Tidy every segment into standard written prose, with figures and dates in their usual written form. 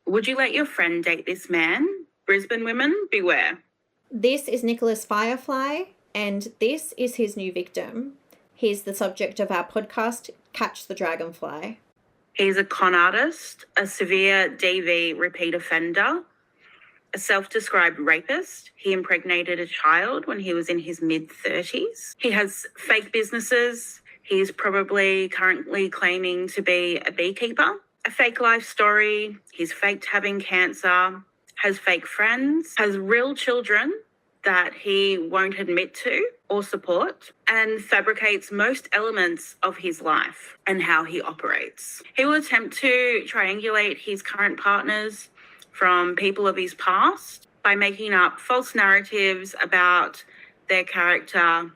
Would you let your friend date this man? Brisbane women, beware. This is Nicholas Firefly, and this is his new victim. He's the subject of our podcast, Catch the Dragonfly. He's a con artist, a severe DV repeat offender, a self-described rapist. He impregnated a child when he was in his mid-30s. He has fake businesses. He's probably currently claiming to be a beekeeper. A fake life story. He's faked having cancer. Has fake friends. Has real children that he won't admit to or support, and fabricates most elements of his life and how he operates. He will attempt to triangulate his current partners from people of his past by making up false narratives about their character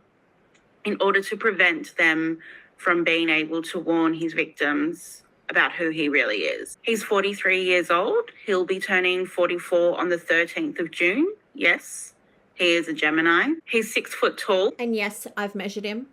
in order to prevent them from being able to warn his victims about who he really is. He's 43 years old. He'll be turning 44 on the 13th of June. Yes, he is a Gemini. He's 6 foot tall. And yes, I've measured him.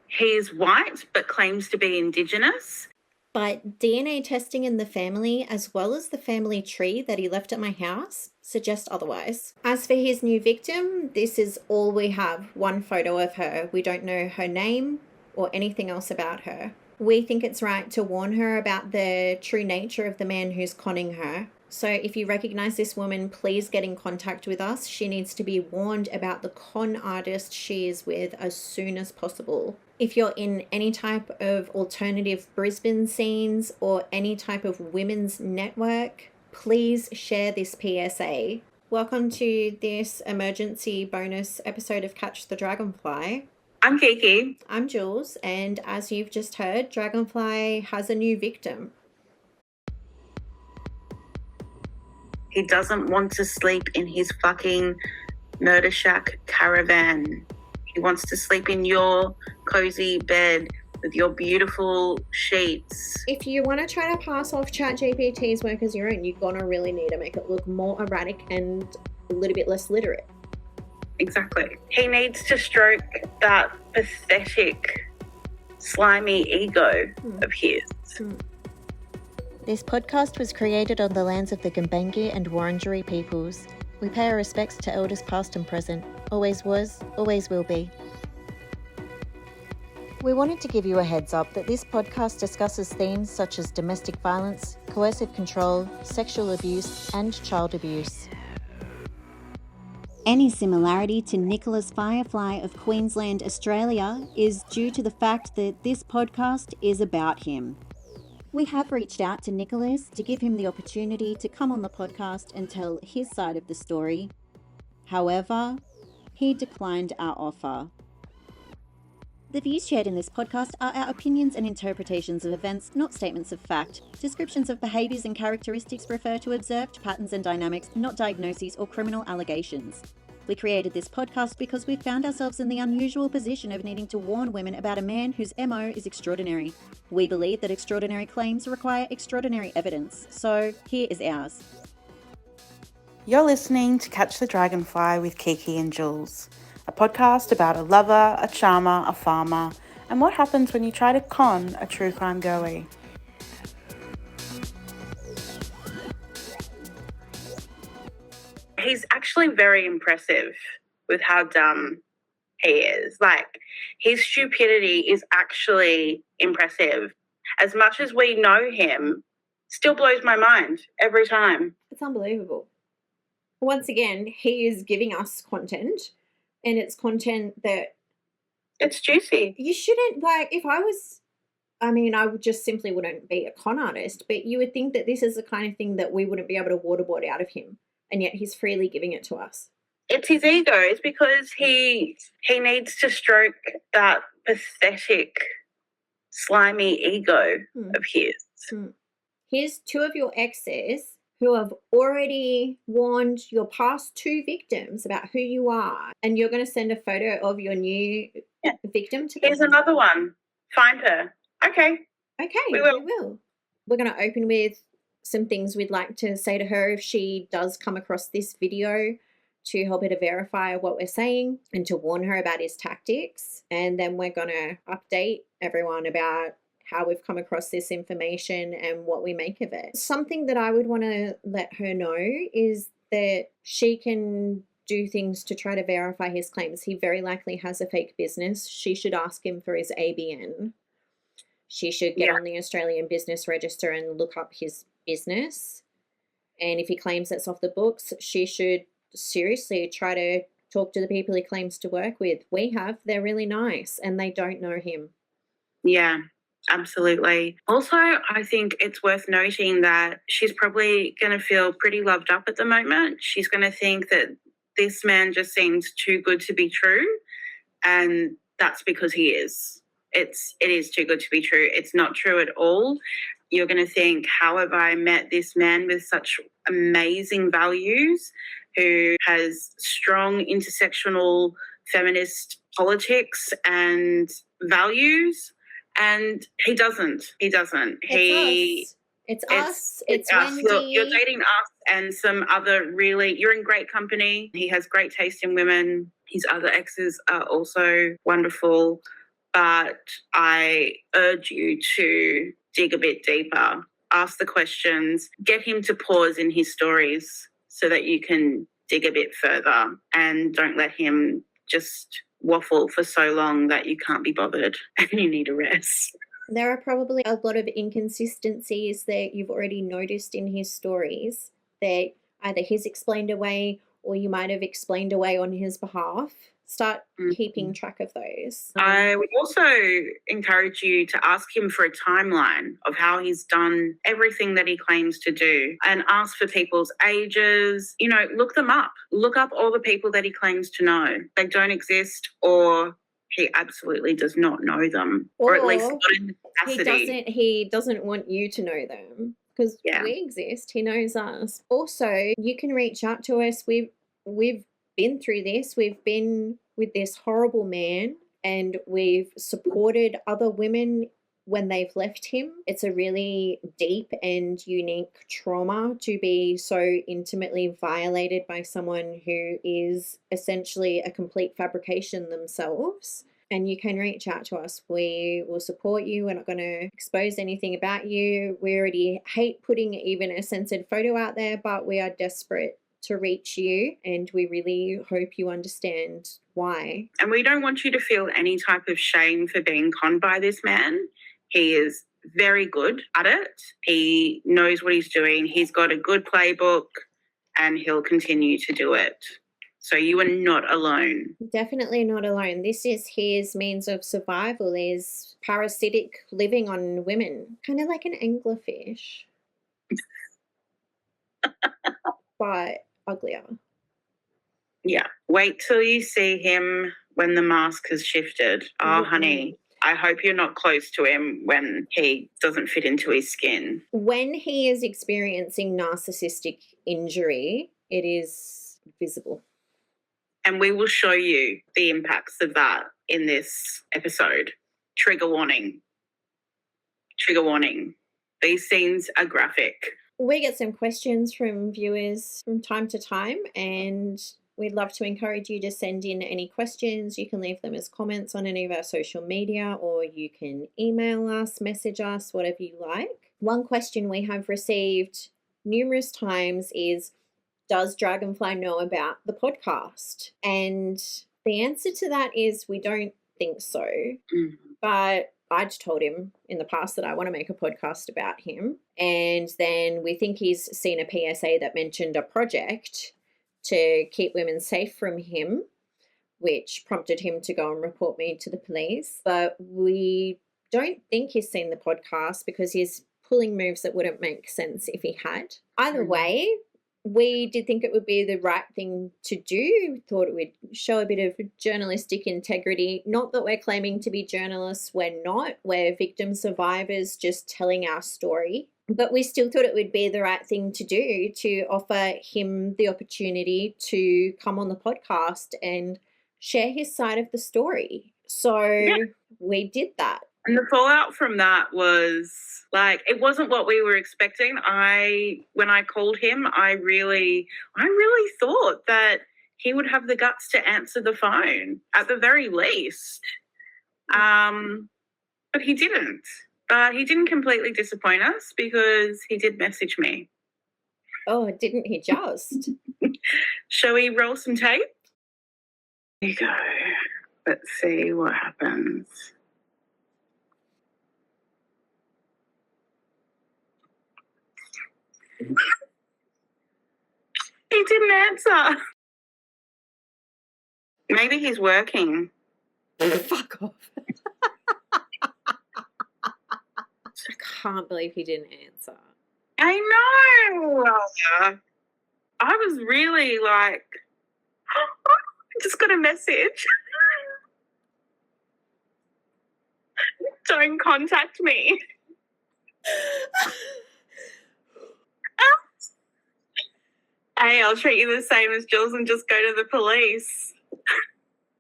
He's white, but claims to be Indigenous. But DNA testing in the family, as well as the family tree that he left at my house, suggest otherwise. As for his new victim, this is all we have, one photo of her. We don't know her name or anything else about her. We think it's right to warn her about the true nature of the man who's conning her. So if you recognize this woman, please get in contact with us. She needs to be warned about the con artist she is with as soon as possible. If you're in any type of alternative Brisbane scenes or any type of women's network, please share this PSA. Welcome to this emergency bonus episode of Catch the Dragonfly. I'm Kiki. I'm Jules, and as you've just heard, Dragonfly has a new victim. He doesn't want to sleep in his fucking murder shack caravan. He wants to sleep in your cozy bed with your beautiful sheets. If you want to try to pass off ChatGPT's work as your own, you're going to really need to make it look more erratic and a little bit less literate. Exactly. He needs to stroke that pathetic, slimy ego of his. This podcast was created on the lands of the Gumbaynggirr and Wurundjeri peoples. We pay our respects to elders past and present. Always was, always will be. We wanted to give you a heads up that this podcast discusses themes such as domestic violence, coercive control, sexual abuse, and child abuse. Any similarity to Nicholas Firefly of Queensland, Australia, is due to the fact that this podcast is about him. We have reached out to Nicholas to give him the opportunity to come on the podcast and tell his side of the story. However, he declined our offer. The views shared in this podcast are our opinions and interpretations of events, not statements of fact. Descriptions of behaviours and characteristics refer to observed patterns and dynamics, not diagnoses or criminal allegations. We created this podcast because we found ourselves in the unusual position of needing to warn women about a man whose MO is extraordinary. We believe that extraordinary claims require extraordinary evidence, so here is ours. You're listening to Catch the Dragonfly with Kiki and Jules, a podcast about a lover, a charmer, a farmer, and what happens when you try to con a true crime girlie. He's actually very impressive with how dumb he is. Like, his stupidity is actually impressive. As much as we know him, still blows my mind every time. It's unbelievable. Once again, he is giving us content, and it's content that... It's juicy. You shouldn't, like, if I was... I mean, I would just simply wouldn't be a con artist, but you would think that this is the kind of thing that we wouldn't be able to waterboard out of him. And yet he's freely giving it to us. It's his ego. It's because he needs to stroke that pathetic, slimy ego of his. Here's 2 of your exes who have already warned your past 2 victims about who you are, and you're going to send a photo of your new victim to them. Here's another one. Find her. Okay, we will. We're going to open with some things we'd like to say to her if she does come across this video, to help her to verify what we're saying and to warn her about his tactics. And then we're going to update everyone about how we've come across this information and what we make of it. Something that I would want to let her know is that she can do things to try to verify his claims. He very likely has a fake business. She should ask him for his ABN. She should get on the Australian Business Register and look up his business. And if he claims that's off the books, she should seriously try to talk to the people he claims to work with. We have. They're really nice and they don't know him. Yeah, absolutely. Also, I think it's worth noting that she's probably going to feel pretty loved up at the moment. She's going to think that this man just seems too good to be true, and that's because he is. It is too good to be true. It's not true at all. You're going to think, how have I met this man with such amazing values, who has strong intersectional feminist politics and values? And he doesn't. It's us. It's us. Wendy. You're dating us and some other you're in great company. He has great taste in women. His other exes are also wonderful. But I urge you to dig a bit deeper, ask the questions, get him to pause in his stories so that you can dig a bit further, and don't let him just waffle for so long that you can't be bothered and you need a rest. There are probably a lot of inconsistencies that you've already noticed in his stories that either he's explained away or you might have explained away on his behalf. Start keeping track of those. I would also encourage you to ask him for a timeline of how he's done everything that he claims to do, and ask for people's ages. Look them up. Look up all the people that he claims to know. They don't exist, or he absolutely does not know them, or at least not in the capacity. He doesn't want you to know them because we exist. He knows us. Also, you can reach out to us. We've been through this. We've been with this horrible man and we've supported other women when they've left him. It's a really deep and unique trauma to be so intimately violated by someone who is essentially a complete fabrication themselves. And you can reach out to us. We will support you. We're not going to expose anything about you. We already hate putting even a censored photo out there, but we are desperate to reach you, and we really hope you understand why. And we don't want you to feel any type of shame for being conned by this man. He is very good at it. He knows what he's doing. He's got a good playbook and he'll continue to do it. So you are not alone. Definitely not alone. This is his means of survival, is parasitic living on women, kind of like an anglerfish. But uglier. Yeah. Wait till you see him when the mask has shifted. Oh, honey, I hope you're not close to him when he doesn't fit into his skin. When he is experiencing narcissistic injury, it is visible. And we will show you the impacts of that in this episode. Trigger warning. Trigger warning. These scenes are graphic. We get some questions from viewers from time to time, and we'd love to encourage you to send in any questions. You can leave them as comments on any of our social media, or you can email us, message us, whatever you like. One question we have received numerous times is, does Dragonfly know about the podcast? And the answer to that is we don't think so. But I'd told him in the past that I want to make a podcast about him. And then we think he's seen a PSA that mentioned a project to keep women safe from him, which prompted him to go and report me to the police. But we don't think he's seen the podcast because he's pulling moves that wouldn't make sense if he had. Either way, we did think it would be the right thing to do. We thought it would show a bit of journalistic integrity. Not that we're claiming to be journalists, we're not. We're victim survivors just telling our story. But we still thought it would be the right thing to do to offer him the opportunity to come on the podcast and share his side of the story. So we did that. And the fallout from that was it wasn't what we were expecting. When I called him, I really thought that he would have the guts to answer the phone at the very least. But he didn't. But he didn't completely disappoint us because he did message me. Oh, didn't he just? Shall we roll some tape? Here you go. Let's see what happens. He didn't answer. Maybe he's working. Fuck off. I can't believe he didn't answer. I know. I was really like, I just got a message. Don't contact me. Hey, I'll treat you the same as Jules and just go to the police.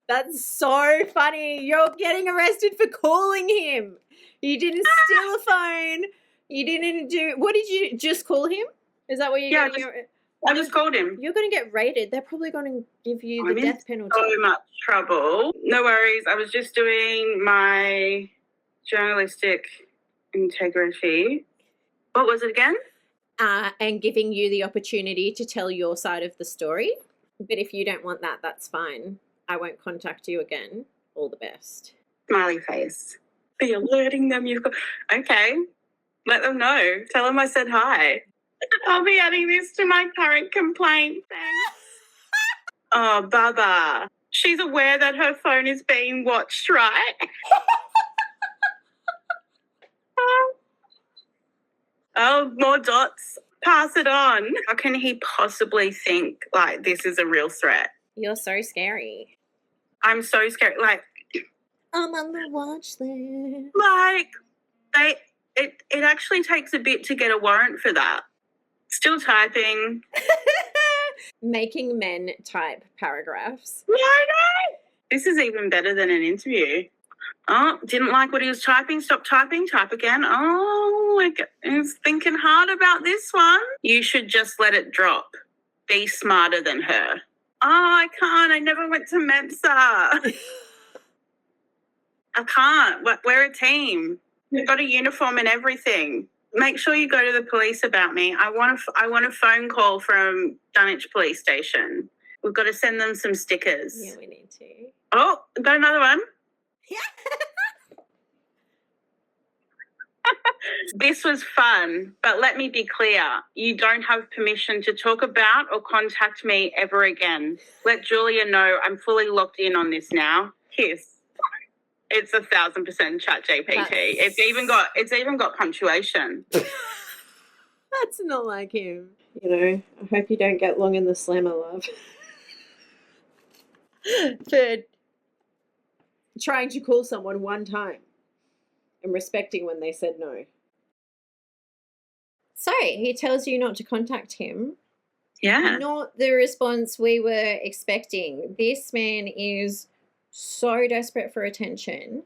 That's so funny. You're getting arrested for calling him. You didn't steal a phone. You didn't do... What did you... Just call him? Is that what you're Yeah, getting... I just called him. You're going to get raided. They're probably going to give you the death penalty. So much trouble. No worries. I was just doing my journalistic integrity. What was it again? And giving you the opportunity to tell your side of the story. But if you don't want that, that's fine. I won't contact you again. All the best. Smiley face. Be alerting them you've got... Okay. Let them know. Tell them I said hi. I'll be adding this to my current complaint. Thanks. Oh, Baba. She's aware that her phone is being watched, right? Oh, more dots. Pass it on. How can he possibly think, like, this is a real threat? You're so scary. I'm so scared. Like, I'm on the watch list. Like, it actually takes a bit to get a warrant for that. Still typing. Making men type paragraphs. Why not? This is even better than an interview. Oh, didn't like what he was typing. Stop typing. Type again. Oh, he's thinking hard about this one. You should just let it drop. Be smarter than her. Oh, I can't. I never went to MEPSA. I can't. We're a team. We've got a uniform and everything. Make sure you go to the police about me. I want a phone call from Dunwich Police Station. We've got to send them some stickers. Yeah, we need to. Oh, got another one. Yeah. This was fun, but let me be clear. You don't have permission to talk about or contact me ever again. Let Julia know I'm fully locked in on this now. Kiss. It's 1,000% chat GPT. It's even got punctuation. That's not like him. You know, I hope you don't get long in the slammer, love. For trying to call someone one time and respecting when they said no. So he tells you not to contact him. Yeah. Not the response we were expecting. This man is so desperate for attention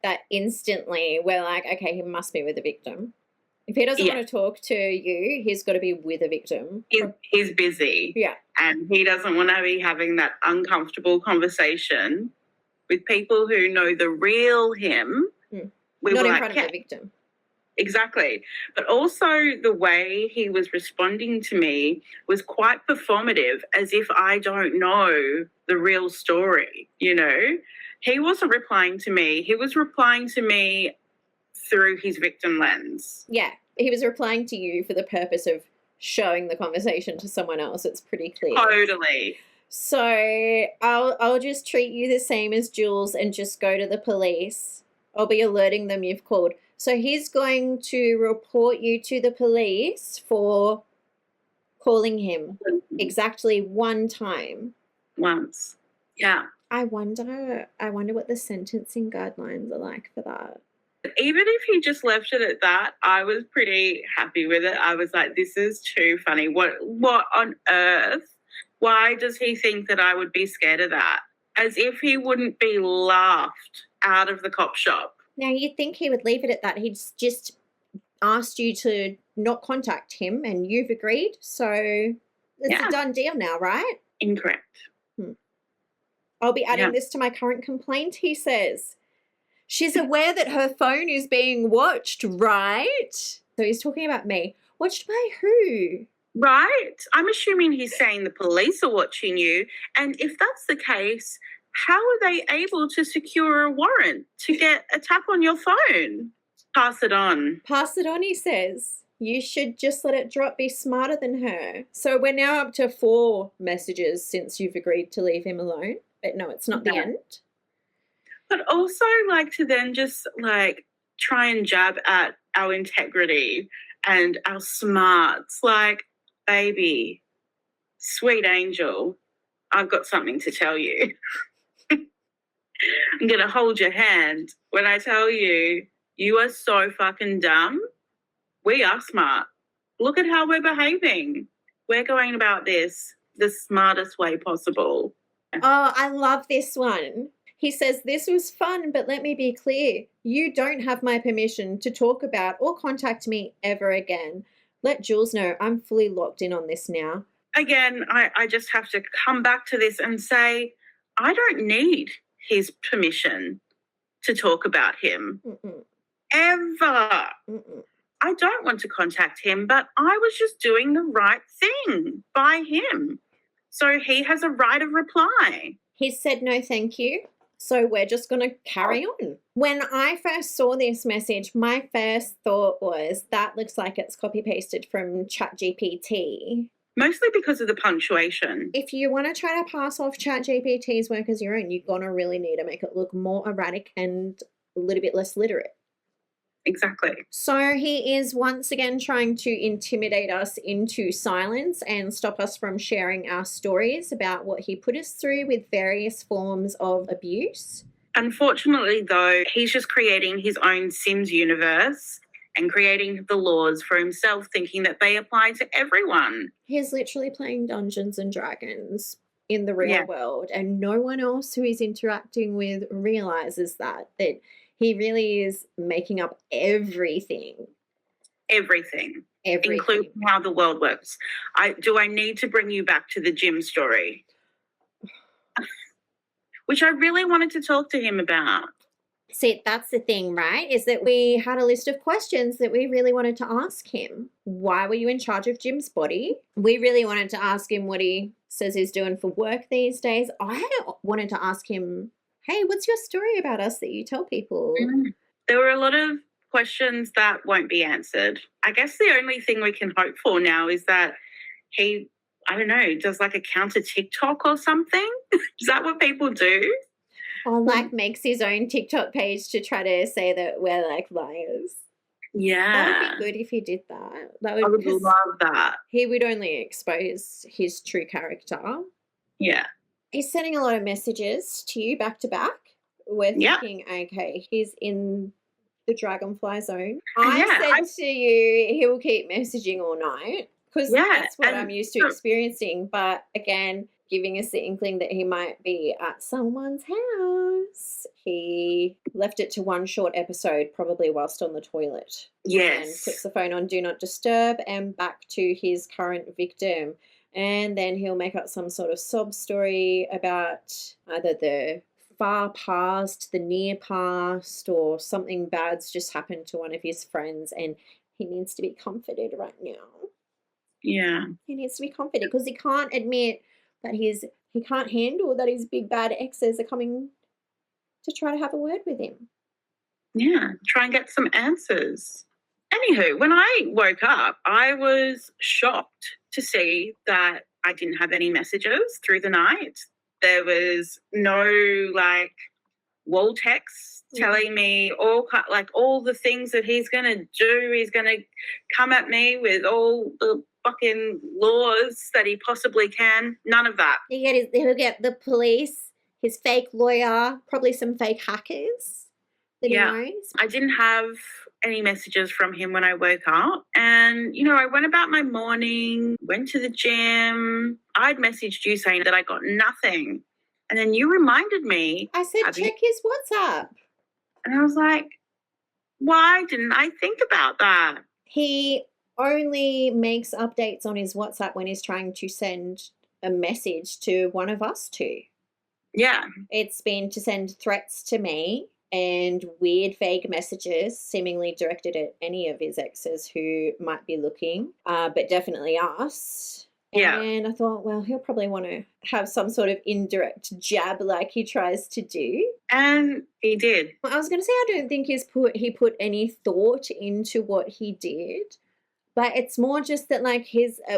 that instantly we're like, okay, he must be with a victim. If he doesn't want to talk to you, he's got to be with a victim. He's busy. Yeah. And he doesn't want to be having that uncomfortable conversation with people who know the real him. Not in front of the victim. Exactly. But also the way he was responding to me was quite performative, as if I don't know the real story, you know? He wasn't replying to me. He was replying to me through his victim lens. Yeah. He was replying to you for the purpose of showing the conversation to someone else. It's pretty clear. Totally. So I'll just treat you the same as Jules and just go to the police. I'll be alerting them you've called. So he's going to report you to the police for calling him exactly one time. Once. Yeah. I wonder what the sentencing guidelines are like for that. Even if he just left it at that, I was pretty happy with it. I was like, this is too funny. What on earth? Why does he think that I would be scared of that? As if he wouldn't be laughed out of the cop shop. Now, you'd think he would leave it at that. He's just asked you to not contact him and you've agreed. So it's a done deal now, right? Incorrect. I'll be adding this to my current complaint, he says. She's aware that her phone is being watched, right? So he's talking about me. Watched by who? Right? I'm assuming he's saying the police are watching you. And if that's the case, how are they able to secure a warrant to get a tap on your phone? Pass it on. Pass it on, he says. You should just let it drop, be smarter than her. So we're now up to 4 messages since you've agreed to leave him alone. But no, it's not the end. But also like to then just like try and jab at our integrity and our smarts. Like, baby, sweet angel, I've got something to tell you. I'm going to hold your hand when I tell you, you are so fucking dumb. We are smart. Look at how we're behaving. We're going about this the smartest way possible. Oh, I love this one. He says, this was fun, but let me be clear. You don't have my permission to talk about or contact me ever again. Let Jules know I'm fully locked in on this now. Again, I just have to come back to this and say, I don't need his permission to talk about him. Ever. I don't want to contact him, but I was just doing the right thing by him. So he has a right of reply. He said no thank you. So we're just going to carry on. When I first saw this message, my first thought was that looks like it's copy-pasted from ChatGPT. Mostly because of the punctuation. If you want to try to pass off ChatGPT's work as your own, you're going to really need to make it look more erratic and a little bit less literate. Exactly. So he is once again trying to intimidate us into silence and stop us from sharing our stories about what he put us through with various forms of abuse. Unfortunately, though, he's just creating his own Sims universe and creating the laws for himself, thinking that they apply to everyone. He's literally playing Dungeons and Dragons in the real world, and no one else who he's interacting with realizes that he really is making up everything. Everything. Including how the world works. Do I need to bring you back to the gym story? Which I really wanted to talk to him about. See, that's the thing, right? Is that we had a list of questions that we really wanted to ask him. Why were you in charge of Jim's body? We really wanted to ask him what he says he's doing for work these days. I wanted to ask him, hey, what's your story about us that you tell people? There were a lot of questions that won't be answered. I guess the only thing we can hope for now is that he, I don't know, does like a counter TikTok or something. Is that what people do? Or like makes his own TikTok page to try to say that we're like liars. Yeah. That would be good if he did that. I would love that. He would only expose his true character. Yeah. He's sending a lot of messages to you back to back. We're thinking, okay, he's in the Dragonfly zone. I said to you, he will keep messaging all night because that's what I'm used to experiencing. But again, giving us the inkling that he might be at someone's house. He left it to one short episode, probably whilst on the toilet. Yes. And puts the phone on Do Not Disturb and back to his current victim. And then he'll make up some sort of sob story about either the far past, the near past, or something bad's just happened to one of his friends and he needs to be comforted right now. Yeah. He needs to be comforted because he can't admit that he can't handle that his big bad exes are coming to try to have a word with him. Yeah, try and get some answers. Anywho, when I woke up, I was shocked to see that I didn't have any messages through the night. There was no like wall text telling me all the things that he's going to do. He's going to come at me with all the fucking laws that he possibly can. None of that. He'll get the police, his fake lawyer, probably some fake hackers that he knows. I didn't have any messages from him when I woke up. And, I went about my morning, went to the gym. I'd messaged you saying that I got nothing. And then you reminded me. I said, check his WhatsApp. And I was like, why didn't I think about that? He only makes updates on his WhatsApp when he's trying to send a message to one of us two. Yeah. It's been to send threats to me and weird, vague messages seemingly directed at any of his exes who might be looking, but definitely us. Yeah. And I thought, well, he'll probably want to have some sort of indirect jab like he tries to do. And he did. I was going to say, I don't think he put any thought into what he did. But it's more just that, like,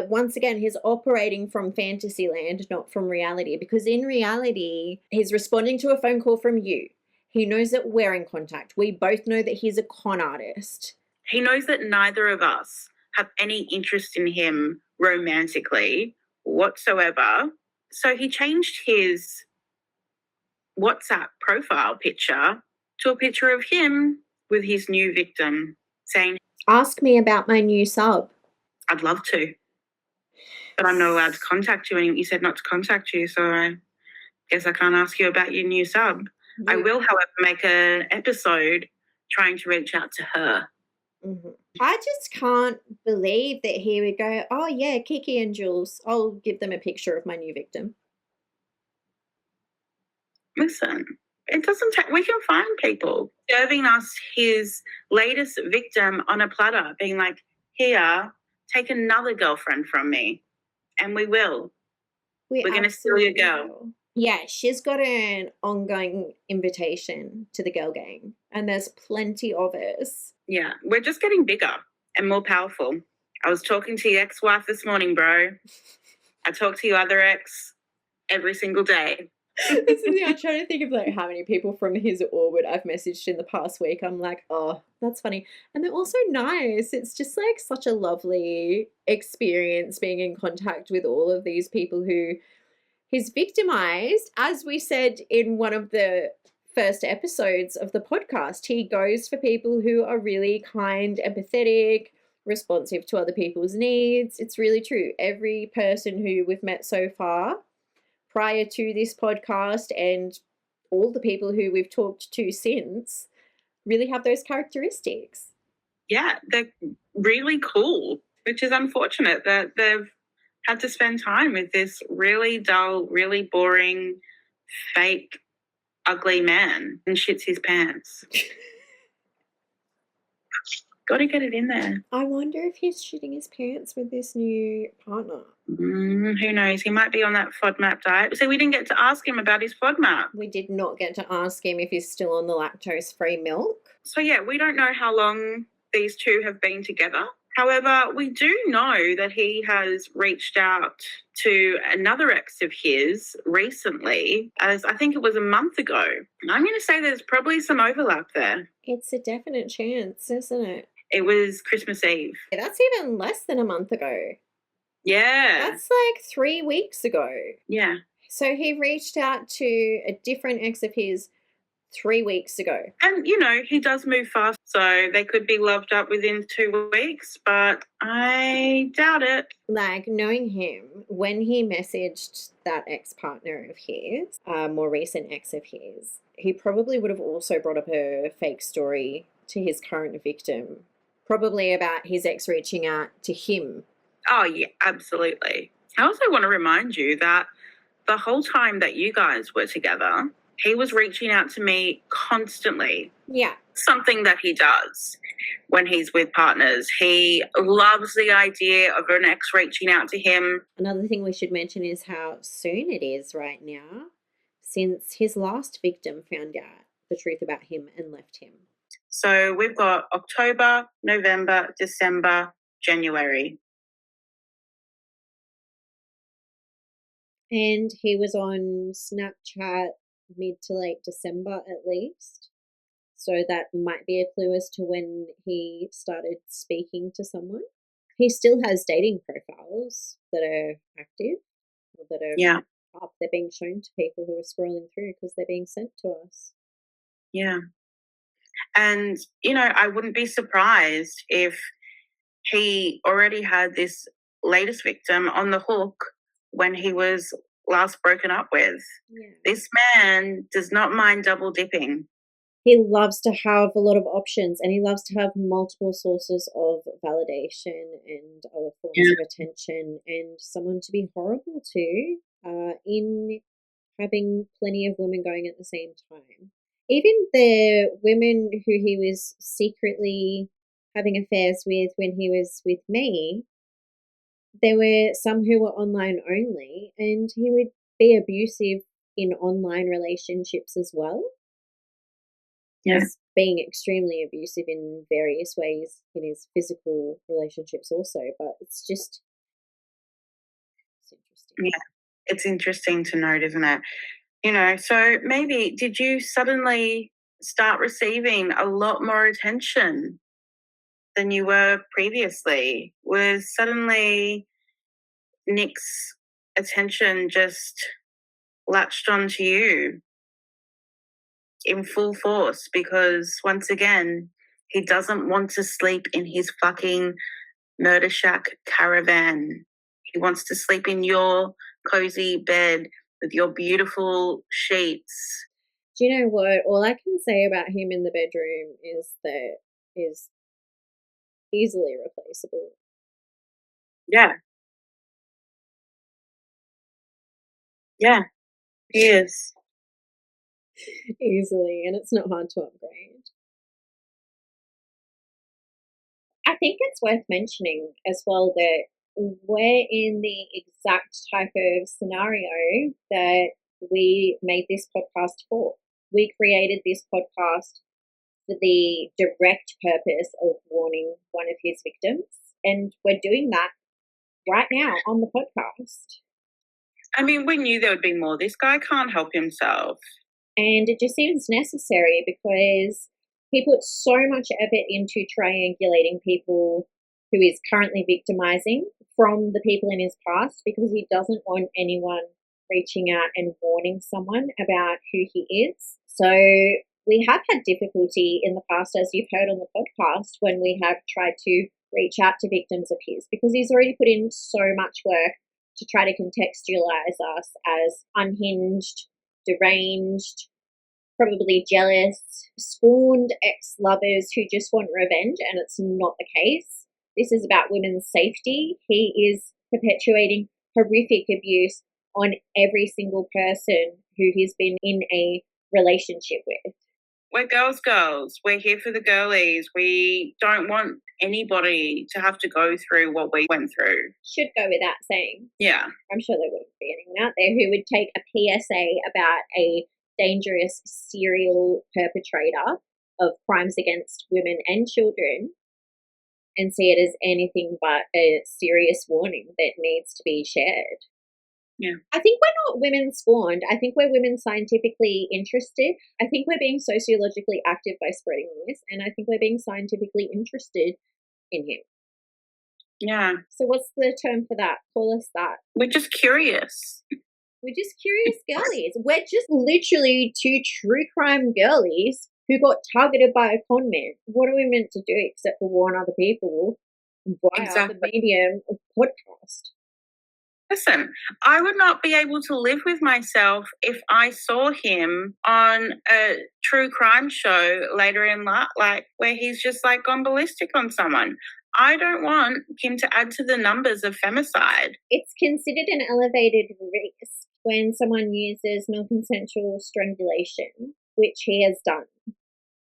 once again, he's operating from fantasy land, not from reality. Because in reality, he's responding to a phone call from you. He knows that we're in contact. We both know that he's a con artist. He knows that neither of us have any interest in him romantically whatsoever. So he changed his WhatsApp profile picture to a picture of him with his new victim, saying, Ask me about my new sub. I'd love to, but I'm not allowed to contact you. And you said not to contact you, so I guess I can't ask you about your new sub. I will, however, make an episode trying to reach out to her. Mm-hmm. I just can't believe that he would go, oh, yeah, Kiki and Jules, I'll give them a picture of my new victim. Listen, it doesn't take, we can find people serving us his latest victim on a platter, being like, here, take another girlfriend from me. And we will. We're going to steal your girl. Will. Yeah, she's got an ongoing invitation to the girl gang, and there's plenty of us. Yeah, we're just getting bigger and more powerful. I was talking to your ex-wife this morning, bro. I talk to your other ex every single day. This is, I'm trying to think of like how many people from his orbit I've messaged in the past week. I'm like, oh, that's funny. And they're also nice. It's just like such a lovely experience being in contact with all of these people who he's victimized. As we said in one of the first episodes of the podcast, he goes for people who are really kind, empathetic, responsive to other people's needs. It's really true. Every person who we've met so far prior to this podcast and all the people who we've talked to since really have those characteristics. Yeah, they're really cool, which is unfortunate that they've had to spend time with this really dull, really boring, fake, ugly man and shits his pants. Got to get it in there. I wonder if he's shitting his pants with this new partner. Who knows? He might be on that FODMAP diet. So we didn't get to ask him about his FODMAP. We did not get to ask him if he's still on the lactose-free milk. So yeah, we don't know how long these two have been together. However, we do know that he has reached out to another ex of his recently, as I think it was a month ago. I'm going to say there's probably some overlap there. It's a definite chance, isn't it? It was Christmas Eve. Yeah, that's even less than a month ago. Yeah. That's like 3 weeks ago. Yeah. So he reached out to a different ex of his 3 weeks ago. And, you know, he does move fast, so they could be loved up within 2 weeks, but I doubt it. Like, knowing him, when he messaged that ex-partner of his, more recent ex of his, he probably would have also brought up a fake story to his current victim, probably about his ex reaching out to him. Oh, yeah, absolutely. I also want to remind you that the whole time that you guys were together, he was reaching out to me constantly. Yeah. Something that he does when he's with partners. He loves the idea of an ex reaching out to him. Another thing we should mention is how soon it is right now since his last victim found out the truth about him and left him. So we've got October, November, December, January. And he was on Snapchat mid to late December at least. So that might be a clue as to when he started speaking to someone. He still has dating profiles that are active or that are up. They're being shown to people who are scrolling through because they're being sent to us. Yeah. And, you know, I wouldn't be surprised if he already had this latest victim on the hook when he was last broken up with. Yeah. This man does not mind double dipping. He loves to have a lot of options and he loves to have multiple sources of validation and other forms of attention and someone to be horrible to in having plenty of women going at the same time. Even the women who he was secretly having affairs with when he was with me, there were some who were online only, and he would be abusive in online relationships as well. Yeah. As being extremely abusive in various ways in his physical relationships also, but it's interesting. Yeah. It's interesting to note, isn't it? You know, so maybe did you suddenly start receiving a lot more attention than you were previously? Was suddenly Nick's attention just latched onto you in full force? Because once again, he doesn't want to sleep in his fucking murder shack caravan. He wants to sleep in your cozy bed with your beautiful sheets. Do you know what? All I can say about him in the bedroom is that he's easily replaceable. Yeah. Yeah, he is. Easily, and it's not hard to upgrade. I think it's worth mentioning as well that we're in the exact type of scenario that we made this podcast for. We created this podcast for the direct purpose of warning one of his victims, and we're doing that right now on the podcast. I mean, we knew there would be more. This guy can't help himself. And it just seems necessary because he put so much effort into triangulating people who is currently victimizing from the people in his past because he doesn't want anyone reaching out and warning someone about who he is. So we have had difficulty in the past, as you've heard on the podcast, when we have tried to reach out to victims of his because he's already put in so much work to try to contextualize us as unhinged, deranged, probably jealous, scorned ex-lovers who just want revenge, and it's not the case. This is about women's safety. He is perpetuating horrific abuse on every single person who he's been in a relationship with. We're girls. We're here for the girlies. We don't want anybody to have to go through what we went through. Should go without saying. Yeah. I'm sure there wouldn't be anyone out there who would take a PSA about a dangerous serial perpetrator of crimes against women and children and see it as anything but a serious warning that needs to be shared. Yeah. I think we're not women scorned. I think we're women scientifically interested. I think we're being sociologically active by spreading this, and I think we're being scientifically interested in him. Yeah. So what's the term for that? Call us that. We're just curious. We're just curious girlies. We're just literally two true crime girlies who got targeted by a con man. What are we meant to do except for warn other people via the medium of podcast? Listen, I would not be able to live with myself if I saw him on a true crime show later in life, like where he's just like gone ballistic on someone. I don't want him to add to the numbers of femicide. It's considered an elevated risk when someone uses non-consensual strangulation, which he has done.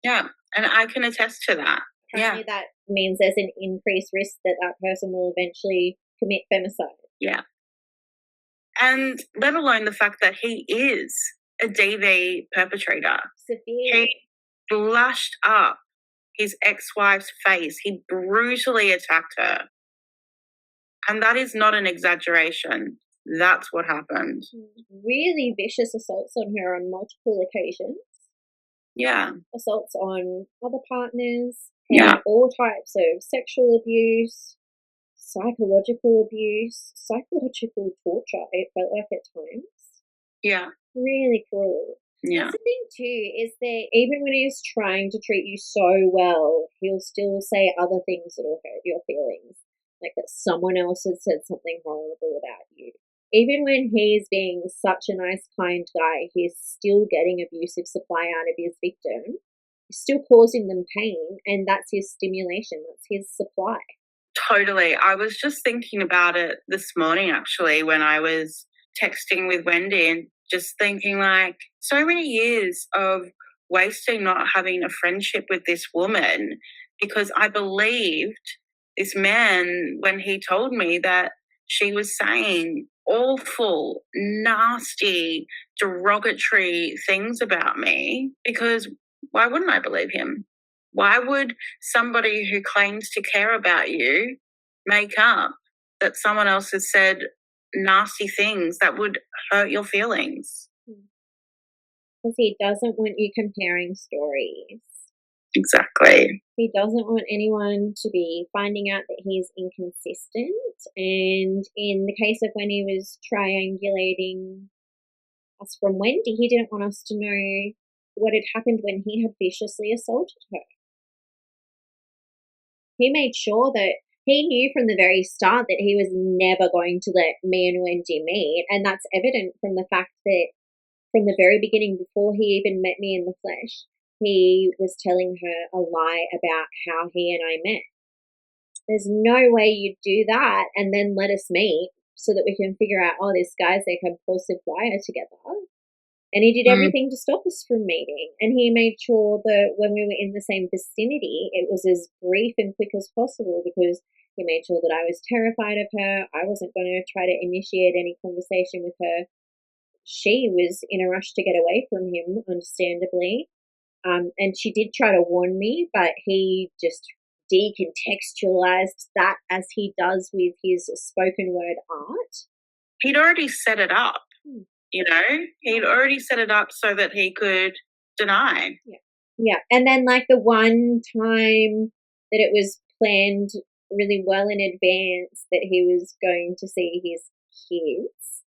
Yeah, and I can attest to that. Apparently that means there's an increased risk that that person will eventually commit femicide. Yeah. And let alone the fact that he is a DV perpetrator. Severe. He blushed up his ex-wife's face. He brutally attacked her. And that is not an exaggeration. That's what happened. Really vicious assaults on her on multiple occasions. Yeah. Assaults on other partners. Yeah. All types of sexual abuse, psychological abuse, psychological torture, it felt like at times. Yeah. Really cruel. Yeah. That's the thing too, is that even when he's trying to treat you so well, he'll still say other things that'll hurt your feelings. Like that someone else has said something horrible about you. Even when he's being such a nice, kind guy, he's still getting abusive supply out of his victim. He's still causing them pain, and that's his stimulation, that's his supply. Totally. I was just thinking about it this morning, actually, when I was texting with Wendy and just thinking like so many years of wasting not having a friendship with this woman because I believed this man when he told me that she was saying awful, nasty, derogatory things about me, because why wouldn't I believe him? Why would somebody who claims to care about you make up that someone else has said nasty things that would hurt your feelings? Because he doesn't want you comparing stories. Exactly. He doesn't want anyone to be finding out that he's inconsistent. And in the case of when he was triangulating us from Wendy, he didn't want us to know what had happened when he had viciously assaulted her. He made sure that he knew from the very start that he was never going to let me and Wendy meet. And that's evident from the fact that from the very beginning, before he even met me in the flesh, he was telling her a lie about how he and I met. There's no way you'd do that and then let us meet so that we can figure out, oh, this guy's a compulsive liar together. And he did everything to stop us from meeting. And he made sure that when we were in the same vicinity, it was as brief and quick as possible, because he made sure that I was terrified of her. I wasn't going to try to initiate any conversation with her. She was in a rush to get away from him, understandably. And she did try to warn me, but he just decontextualized that as he does with his spoken word art. He'd already set it up, you know? He'd already set it up so that he could deny. Yeah. And then like the one time that it was planned really well in advance that he was going to see his kids,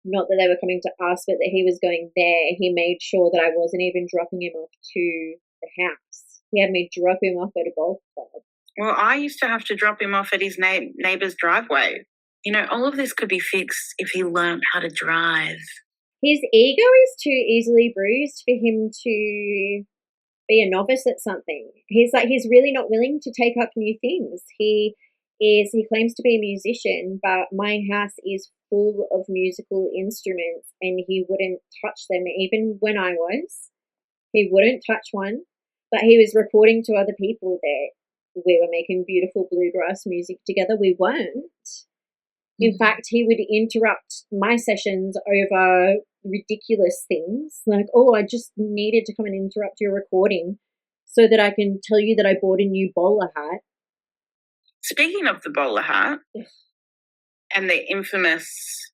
not that they were coming to us, but that he was going there, he made sure that I wasn't even dropping him off to the house. He had me drop him off at a golf club. Well, I used to have to drop him off at his neighbour's driveway. You know, all of this could be fixed if he learned how to drive. His ego is too easily bruised for him to be a novice at something. He's really not willing to take up new things. He claims to be a musician, but my house is full of musical instruments and he wouldn't touch them. Even when I was, he wouldn't touch one, but he was reporting to other people that we were making beautiful bluegrass music together. We weren't. In fact, he would interrupt my sessions over ridiculous things like, oh, I just needed to come and interrupt your recording so that I can tell you that I bought a new bowler hat. Speaking of the bowler hat and the infamous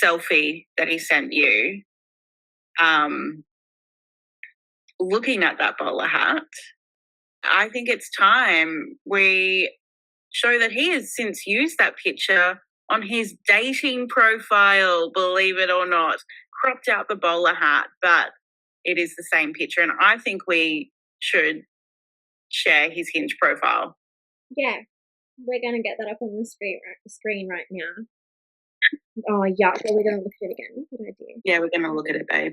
selfie that he sent you, looking at that bowler hat, I think it's time we show that he has since used that picture on his dating profile, believe it or not, cropped out the bowler hat, but it is the same picture. And I think we should share his Hinge profile. Yeah, we're going to get that up on the screen right now. Oh, yeah. So we're going to look at it again. Good idea. Yeah, we're going to look at it, babe.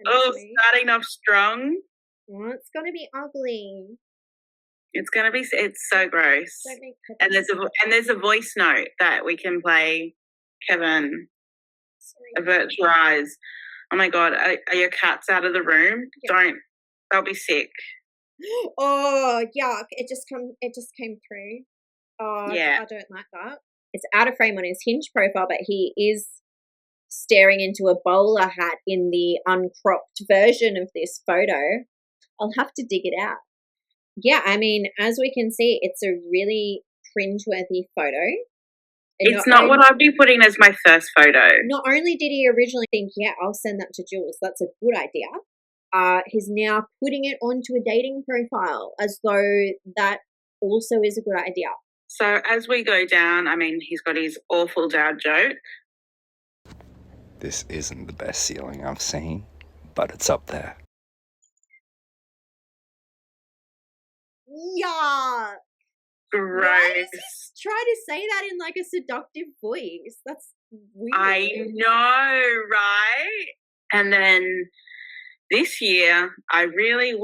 Starting off strong. Oh, it's going to be ugly. It's so gross. And there's a voice note that we can play, Kevin. Avert your eyes. Oh my God, are your cats out of the room? Yeah. They'll be sick. Oh, yuck. It just came through. Oh, yeah. I don't like that. It's out of frame on his Hinge profile, but he is staring into a bowler hat in the uncropped version of this photo. I'll have to dig it out. Yeah, I mean, as we can see, it's a really cringeworthy photo. It's not what I'd be putting as my first photo. Not only did he originally think, yeah, I'll send that to Jules, that's a good idea, he's now putting it onto a dating profile as though that also is a good idea. So as we go down, I mean, he's got his awful dad joke. This isn't the best ceiling I've seen, but it's up there. Yeah. Gross. Why does he try to say that in like a seductive voice? That's weird. I know, right? And then this year, I'd really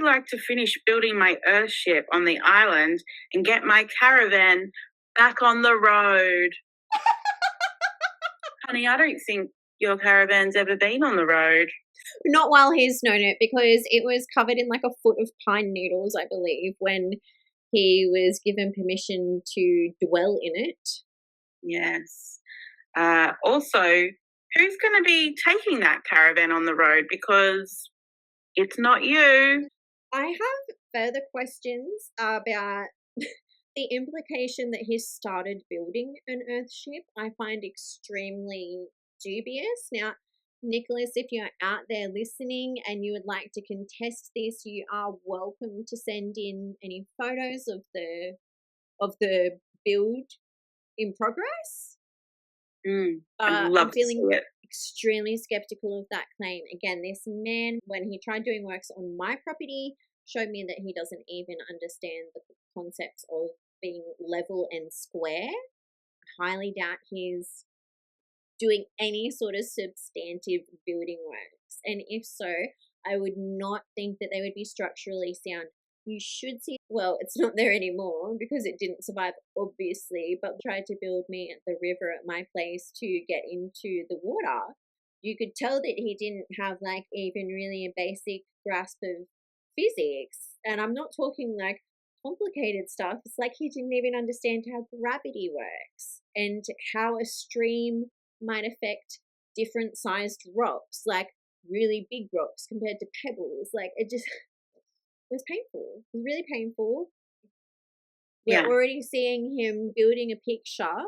like to finish building my earthship on the island and get my caravan back on the road. Honey, I don't think your caravan's ever been on the road. Not while he's known it, because it was covered in like a foot of pine needles, I believe, when he was given permission to dwell in it. Yes. Also, who's going to be taking that caravan on the road? Because it's not you. I have further questions about the implication that he started building an Earthship. I find extremely dubious. Now, Nicholas, if you're out there listening and you would like to contest this, you are welcome to send in any photos of the build in progress. I'd love I'm feeling to see it. extremely skeptical of that claim. Again, this man, when he tried doing works on my property, showed me that he doesn't even understand the concepts of being level and square. I highly doubt he's doing any sort of substantive building works. And if so, I would not think that they would be structurally sound. You should see, well, it's not there anymore because it didn't survive, obviously, but tried to build me at the river at my place to get into the water. You could tell that he didn't have like even really a basic grasp of physics. And I'm not talking like complicated stuff. It's like he didn't even understand how gravity works and how a stream might affect different sized rocks, like really big rocks compared to pebbles. Like it was painful. It was really painful. We're already seeing him building a picture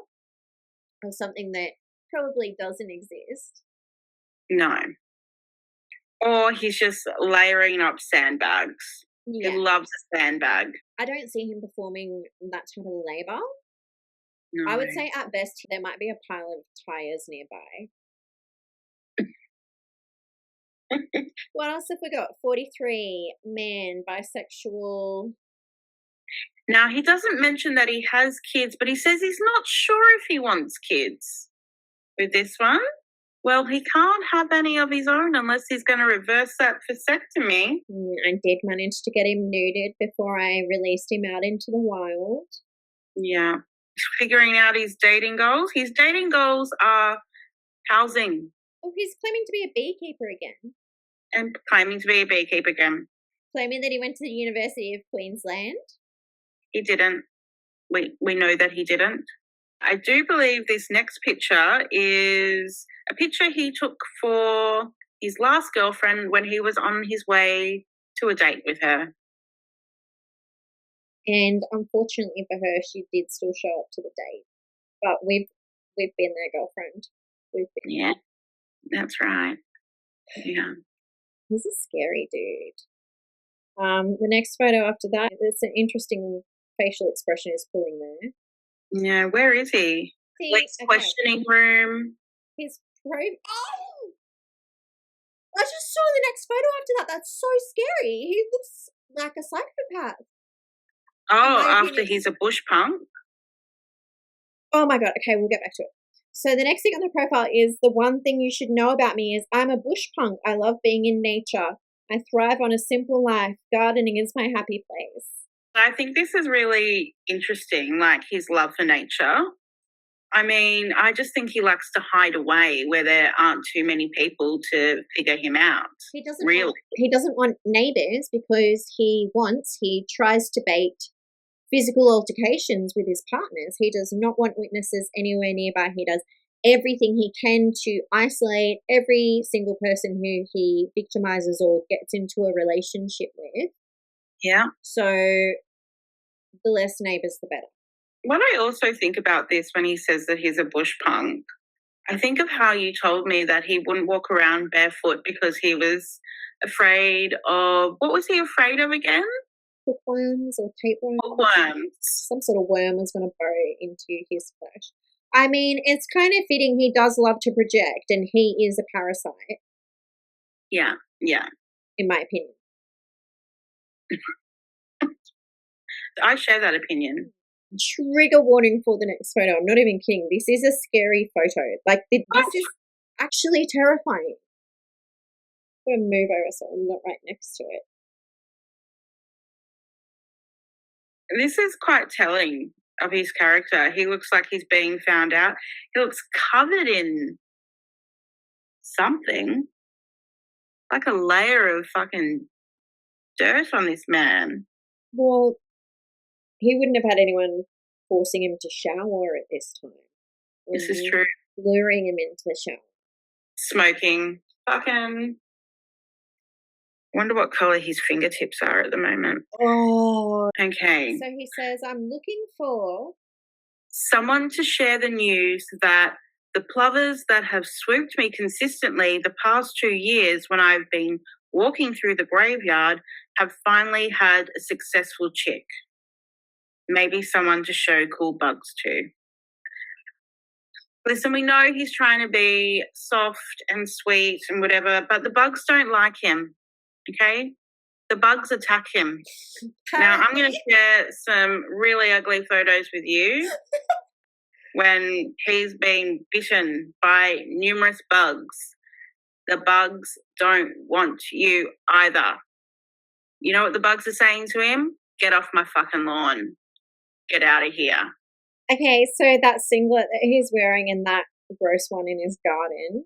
of something that probably doesn't exist. No. Or he's just layering up sandbags. Yeah. He loves a sandbag. I don't see him performing that type of labor. No. I would say at best there might be a pile of tires nearby. What else have we got? 43, man, bisexual. Now, he doesn't mention that he has kids, but he says he's not sure if he wants kids with this one. Well, he can't have any of his own unless he's going to reverse that vasectomy. I did manage to get him neutered before I released him out into the wild. Yeah. Figuring out his dating goals. His dating goals are housing. Oh, he's claiming to be a beekeeper again. And claiming to be a beekeeper again. Claiming that he went to the University of Queensland. He didn't. We know that he didn't. I do believe this next picture is a picture he took for his last girlfriend when he was on his way to a date with her. And unfortunately for her, she did still show up to the date. But we've been their girlfriend. Yeah, that's right. Yeah. He's a scary dude. The next photo after that, there's an interesting facial expression is pulling there. Yeah, where is he? Police questioning room. His oh! I just saw the next photo after that. That's so scary. He looks like a psychopath. Oh, after he's a bush punk? Oh my God. Okay, we'll get back to it. So the next thing on the profile is the one thing you should know about me is I'm a bush punk. I love being in nature. I thrive on a simple life. Gardening is my happy place. I think this is really interesting, like his love for nature. I mean, I just think he likes to hide away where there aren't too many people to figure him out. He doesn't want neighbours because he tries to bait physical altercations with his partners. He does not want witnesses anywhere nearby. He does everything he can to isolate every single person who he victimizes or gets into a relationship with. Yeah. So the less neighbours, the better. What I also think about this when he says that he's a bush punk, I think of how you told me that he wouldn't walk around barefoot because he was afraid of, what was he afraid of again? Hookworms or tapeworms. Hookworms. Some sort of worm was going to burrow into his flesh. I mean, it's kind of fitting. He does love to project and he is a parasite. Yeah, yeah. In my opinion. I share that opinion. Trigger warning for the next photo. I'm not even kidding. This is a scary photo. Like, this is actually terrifying. I'm going to move over so I'm not right next to it. This is quite telling of his character. He looks like he's being found out. He looks covered in something. Like a layer of fucking dirt on this man. Well, he wouldn't have had anyone forcing him to shower at this time. This is true. Luring him into the shower. Smoking. Fucking. Wonder what colour his fingertips are at the moment. Oh. Okay. So he says, I'm looking for someone to share the news that the plovers that have swooped me consistently the past 2 years when I've been walking through the graveyard have finally had a successful chick. Maybe someone to show cool bugs to. Listen, we know he's trying to be soft and sweet and whatever, but the bugs don't like him, okay? The bugs attack him. Now, I'm going to share some really ugly photos with you when he's been bitten by numerous bugs. The bugs don't want you either. You know what the bugs are saying to him? Get off my fucking lawn. Get out of here. Okay, so that singlet that he's wearing and that gross one in his garden,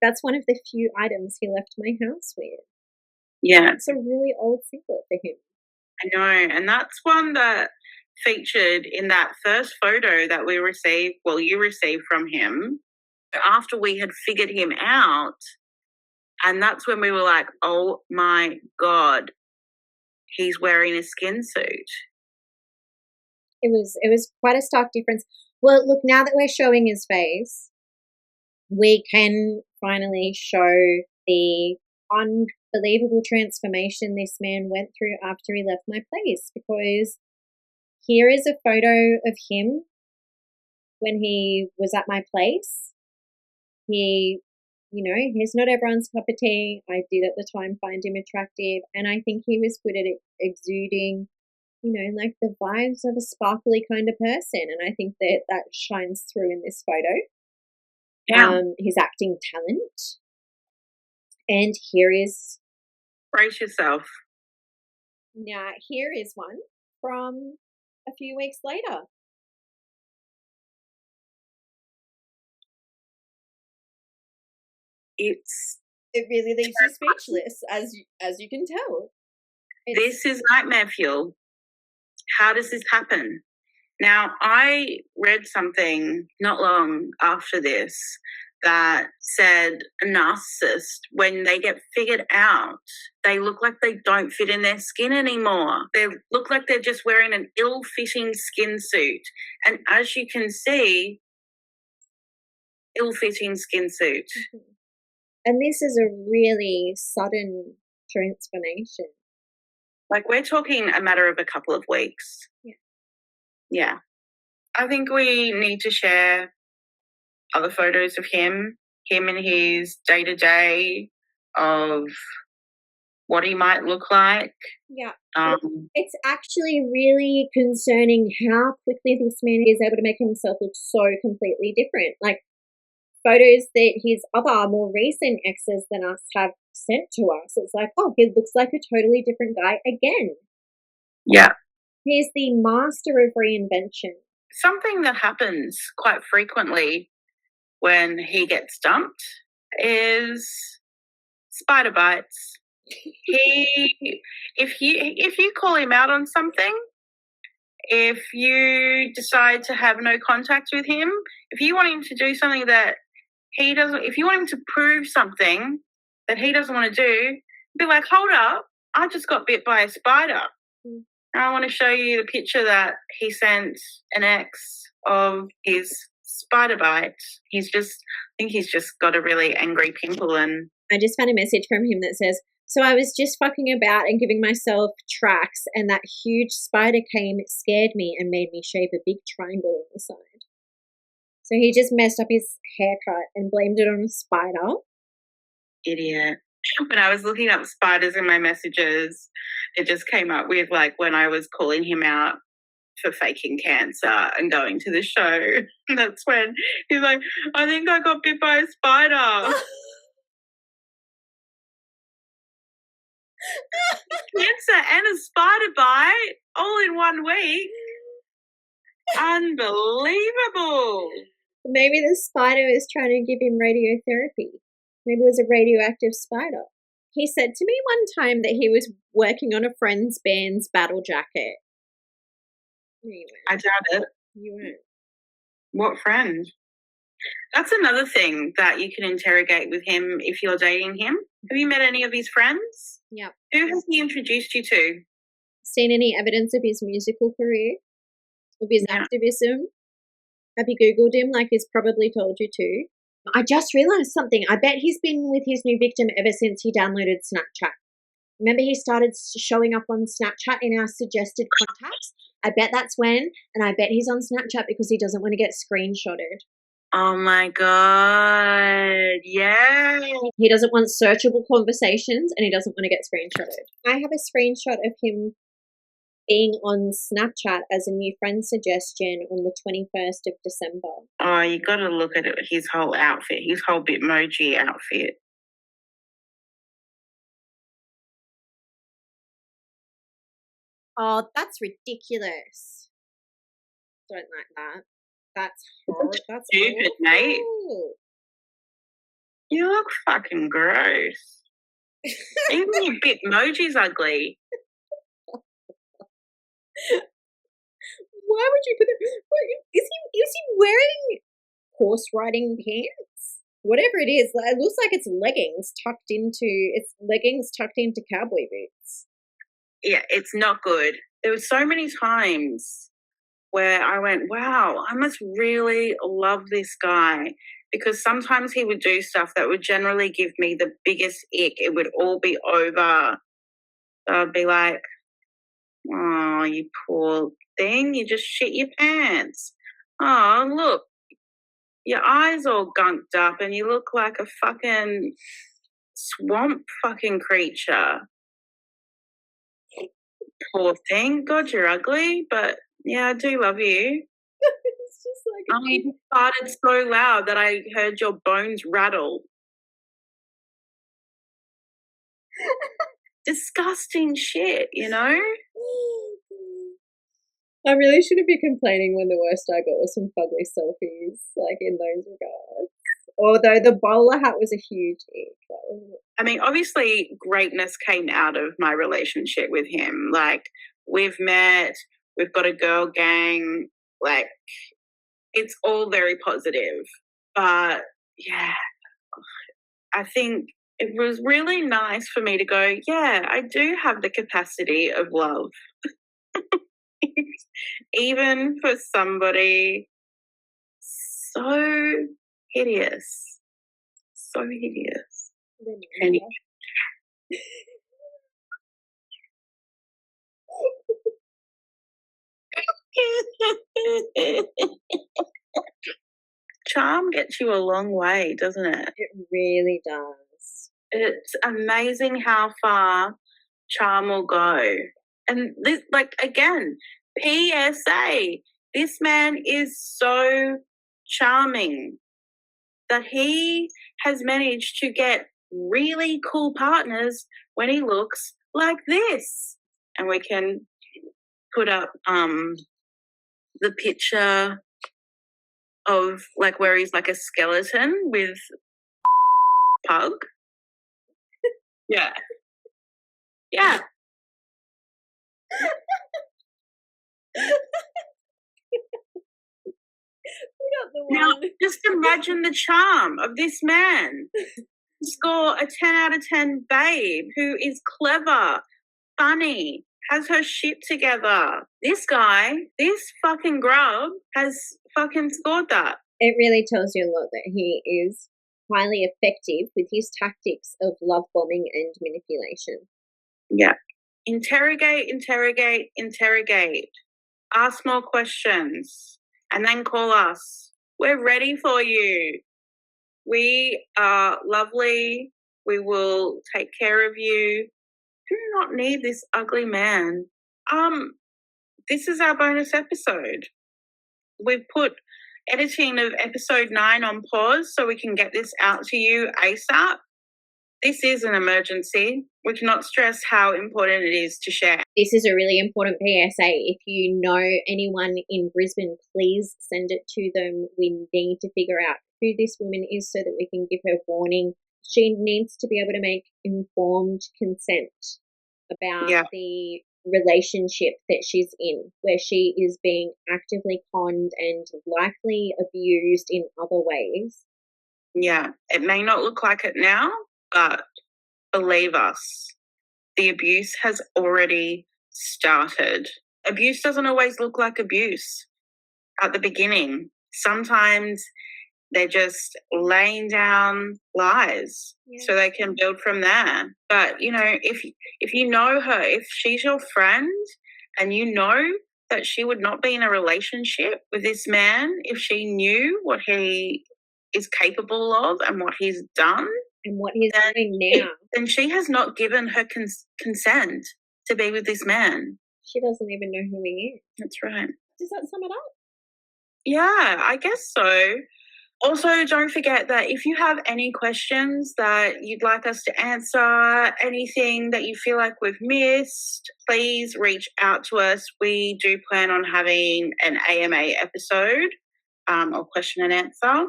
that's one of the few items he left my house with. Yeah. It's a really old singlet for him. I know, and that's one that featured in that first photo that we received, well, you received from him, after we had figured him out, and that's when we were like, oh my God, he's wearing a skin suit. It was quite a stark difference. Well, look, now that we're showing his face, we can finally show the unbelievable transformation this man went through after he left my place, because here is a photo of him when he was at my place. He's not everyone's cup of tea. I did at the time find him attractive, and I think he was good at exuding, like the vibes of a sparkly kind of person, and I think that shines through in this photo. Yeah. His acting talent. And here is... Brace yourself. Now, here is one from a few weeks later. It really leaves you speechless, as you can tell. This is nightmare fuel. How does this happen? Now, I read something not long after this that said a narcissist, when they get figured out, they look like they don't fit in their skin anymore. They look like they're just wearing an ill-fitting skin suit. And as you can see, ill-fitting skin suit. Mm-hmm. And this is a really sudden transformation. Like, we're talking a matter of a couple of weeks. Yeah. I think we need to share other photos of him in his day-to-day of what he might look like. Yeah. It's actually really concerning how quickly this man is able to make himself look so completely different. Like, photos that his other more recent exes than us have sent to us, it's like, oh, he looks like a totally different guy again. Yeah. He's the master of reinvention. Something that happens quite frequently when he gets dumped is spider bites. If you call him out on something, if you decide to have no contact with him, if you want him to do something that he doesn't, if you want him to prove something that he doesn't want to do, be like, hold up, I just got bit by a spider. Mm. I want to show you the picture that he sent an ex of his spider bite. I think he's just got a really angry pimple. And I just found a message from him that says, so I was just fucking about and giving myself tracks, and that huge spider came, it scared me and made me shave a big triangle on the side. So he just messed up his haircut and blamed it on a spider. Idiot. When I was looking up spiders in my messages, it just came up with, like, when I was calling him out for faking cancer and going to the show. That's when he's like, I think I got bit by a spider. Cancer and a spider bite all in 1 week. Unbelievable. Maybe the spider is trying to give him radiotherapy. Maybe it was a radioactive spider. He said to me one time that he was working on a friend's band's battle jacket. I doubt it. You weren't. What friend? That's another thing that you can interrogate with him if you're dating him. Have you met any of his friends? Yep. Who has he introduced you to? Seen any evidence of his musical career? Of his activism? Have you Googled him like he's probably told you to? I just realised something. I bet he's been with his new victim ever since he downloaded Snapchat. Remember he started showing up on Snapchat in our suggested contacts? I bet that's when, and I bet he's on Snapchat because he doesn't want to get screenshotted. Oh my God. Yeah. He doesn't want searchable conversations and he doesn't want to get screenshotted. I have a screenshot of him being on Snapchat as a new friend suggestion on the 21st of December. Oh, you got to look at it, his whole outfit, his whole Bitmoji outfit. Oh, that's ridiculous. Don't like that. That's horrible. That's stupid, mate. You look fucking gross. Even your Bitmoji's ugly. Why would you put that? Is he wearing horse riding pants? Whatever it is, it looks like it's leggings tucked into cowboy boots. Yeah, it's not good. There were so many times where I went, wow, I must really love this guy, because sometimes he would do stuff that would generally give me the biggest ick. It would all be over. So I'd be like, oh, you poor thing, you just shit your pants. Oh, look, your eyes all gunked up and you look like a fucking swamp fucking creature. Poor thing. God, you're ugly, but yeah, I do love you. It's just like you farted so loud that I heard your bones rattle. Disgusting shit, you know? I really shouldn't be complaining when the worst I got was some fugly selfies, like in those regards. Although the bowler hat was a huge ick. I mean, obviously greatness came out of my relationship with him. Like, we've met, we've got a girl gang, like, it's all very positive. But, yeah, I think it was really nice for me to go, yeah, I do have the capacity of love. Even for somebody so hideous. So hideous. Anyway. Charm gets you a long way, doesn't it? It really does. It's amazing how far charm will go. And this, like, again, PSA, this man is so charming that he has managed to get really cool partners when he looks like this. And we can put up the picture of, like, where he's like a skeleton with pug. Yeah. Yeah. Now, just imagine the charm of this man. Score a 10 out of 10 babe who is clever, funny, has her shit together. This guy, this fucking grub, has fucking scored that. It really tells you a lot that he is highly effective with his tactics of love bombing and manipulation. Yeah. Interrogate, interrogate, interrogate. Ask more questions and then call us. We're ready for you. We are lovely. We will take care of you. Do not need this ugly man. This is our bonus episode. We've put editing of episode 9 on pause so we can get this out to you ASAP. This is an emergency. We cannot stress how important it is to share. This is a really important PSA. If you know anyone in Brisbane, please send it to them. We need to figure out who this woman is so that we can give her warning. She needs to be able to make informed consent about the relationship that she's in, where she is being actively conned and likely abused in other ways. Yeah, it may not look like it now, but believe us, the abuse has already started. Abuse doesn't always look like abuse at the beginning. Sometimes they're just laying down lies so they can build from there. But, you know, if you know her, if she's your friend and you know that she would not be in a relationship with this man if she knew what he is capable of and what he's done. And what he's doing now. Then she has not given her consent to be with this man. She doesn't even know who he is. That's right. Does that sum it up? Yeah, I guess so. Also, don't forget that if you have any questions that you'd like us to answer, anything that you feel like we've missed, please reach out to us. We do plan on having an AMA episode or question and answer.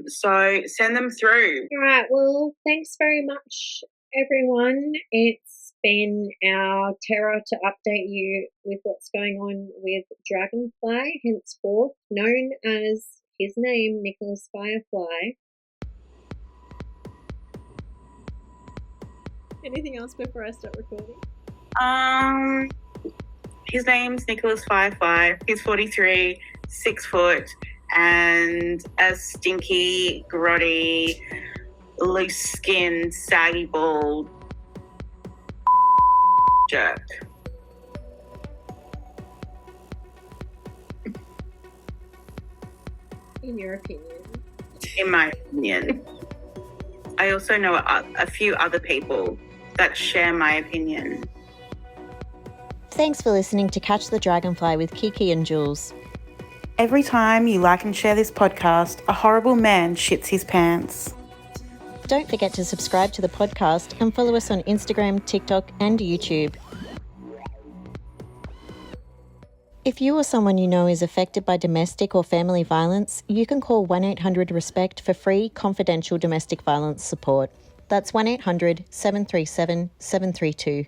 So send them through. All right. Well, thanks very much, everyone. It's been our terror to update you with what's going on with Dragonfly, henceforth known as his name, Nicholas Firefly. Anything else before I start recording? His name's Nicholas Firefly. He's 43, 6 foot, and a stinky, grotty, loose skin, saggy bald jerk. In your opinion? In my opinion. I also know a few other people that share my opinion. Thanks for listening to Catch the Dragonfly with Kiki and Jules. Every time you like and share this podcast, a horrible man shits his pants. Don't forget to subscribe to the podcast and follow us on Instagram, TikTok, and YouTube. If you or someone you know is affected by domestic or family violence, you can call 1-800-RESPECT for free, confidential domestic violence support. That's 1-800-737-732.